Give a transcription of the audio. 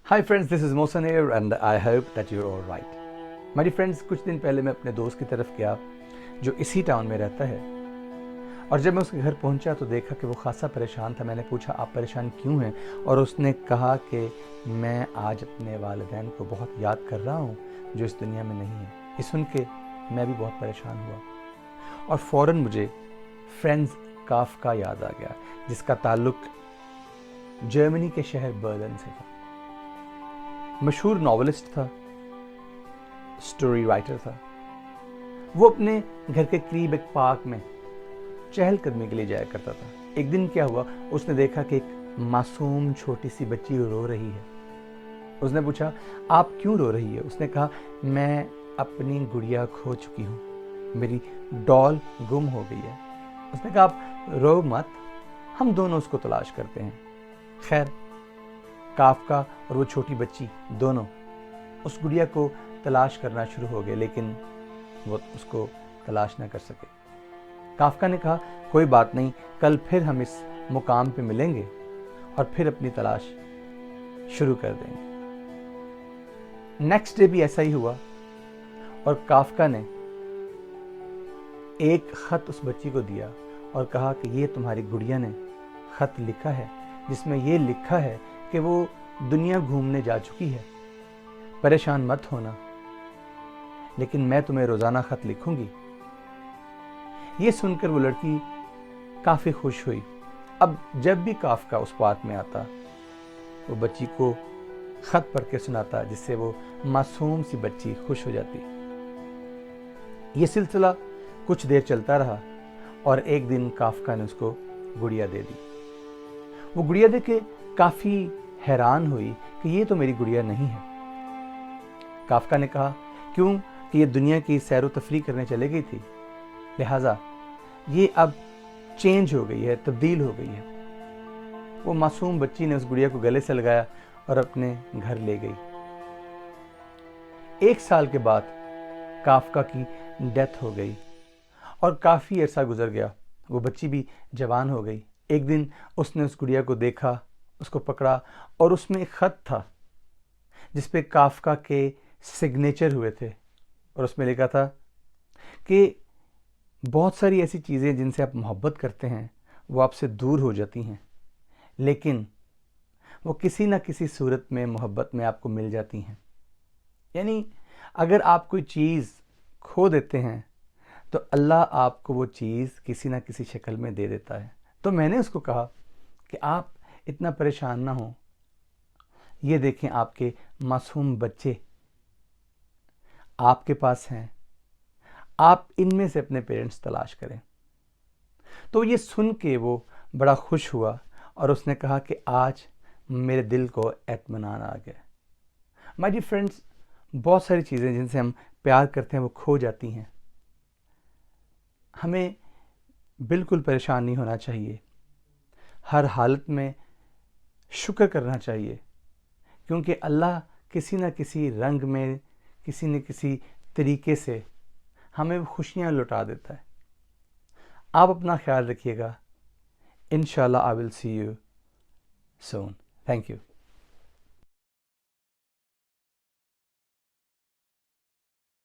Hi friends, this is Mohsen here and I hope that you're all right. मेरी friends, कुछ दिन पहले मैं अपने दोस्त की तरफ गया जो इसी टाउन में रहता है, और जब मैं उसके घर पहुंचा तो देखा कि वो खासा परेशान था। मैंने पूछा, आप परेशान क्यों हैं? और उसने कहा कि मैं आज अपने वालिदैन को बहुत याद कर रहा हूं जो इस दुनिया में नहीं है। ये सुन के मैं भी बहुत परेशान हुआ और फ़ौरन मुझे फ्रेंड्स काफ्का याद आ गया, जिसका ताल्लुक जर्मनी के शहर बर्लिन से था। मशहूर नॉवेलिस्ट था, स्टोरी राइटर था। वो अपने घर के करीब एक पार्क में चहलकदमी के लिए जाया करता था। एक दिन क्या हुआ, उसने देखा कि एक मासूम छोटी सी बच्ची रो रही है। उसने पूछा, आप क्यों रो रही है? उसने कहा, मैं अपनी गुड़िया खो चुकी हूँ, मेरी डॉल गुम हो गई है। उसने कहा, आप रो मत, हम दोनों उसको तलाश करते हैं। खैर, काफ्का और वो छोटी बच्ची दोनों उस गुड़िया को तलाश करना शुरू हो गए, लेकिन वो उसको तलाश न कर सके। काफ्का ने कहा, कोई बात नहीं, कल फिर हम इस मुकाम पे मिलेंगे और फिर अपनी तलाश शुरू कर देंगे। नेक्स्ट डे भी ऐसा ही हुआ और काफ्का ने एक खत उस बच्ची को दिया और कहा कि ये तुम्हारी गुड़िया ने खत लिखा है, जिसमें ये लिखा है कि वो दुनिया घूमने जा चुकी है, परेशान मत होना, लेकिन मैं तुम्हें रोजाना खत लिखूंगी। ये सुनकर वो लड़की काफी खुश हुई। अब जब भी काफ्का उस पार्क में आता, वो बच्ची को खत पढ़ के सुनाता, जिससे वो मासूम सी बच्ची खुश हो जाती। ये सिलसिला कुछ देर चलता रहा और एक दिन काफ्का ने उसको गुड़िया दे दी। वो गुड़िया देख के काफी हैरान हुई कि ये तो मेरी गुड़िया नहीं है। काफ्का ने कहा, क्यों कि ये दुनिया की सैर व तफरीह करने चले गई थी, लिहाजा ये अब चेंज हो गई है, तब्दील हो गई है। वो मासूम बच्ची ने उस गुड़िया को गले से लगाया और अपने घर ले गई। एक साल के बाद काफ्का की डेथ हो गई और काफी अरसा गुजर गया। वो बच्ची भी जवान हो गई। एक दिन उसने उस गुड़िया को देखा, उसको पकड़ा और उसमें एक खत था जिस पे काफ्का के सिग्नेचर हुए थे, और उसमें लिखा था कि बहुत सारी ऐसी चीज़ें जिनसे आप मोहब्बत करते हैं वो आपसे दूर हो जाती हैं, लेकिन वो किसी ना किसी सूरत में मोहब्बत में आपको मिल जाती हैं। यानी अगर आप कोई चीज़ खो देते हैं तो अल्लाह आपको वो चीज़ किसी ना किसी शक्ल में दे देता है। तो मैंने उसको कहा कि आप इतना परेशान ना हो, ये देखें आपके मासूम बच्चे आपके पास हैं, आप इनमें से अपने पेरेंट्स तलाश करें। तो ये सुन के वो बड़ा खुश हुआ और उसने कहा कि आज मेरे दिल को इत्मीनान आ गया। माय डियर फ्रेंड्स, बहुत सारी चीज़ें जिनसे हम प्यार करते हैं वो खो जाती हैं। हमें बिल्कुल परेशान नहीं होना चाहिए, हर हालत में शुक्र करना चाहिए, क्योंकि अल्लाह किसी न किसी रंग में, किसी न किसी तरीके से हमें खुशियाँ लौटा देता है। आप अपना ख्याल रखिएगा। इंशाल्लाह I will see you soon. Thank you.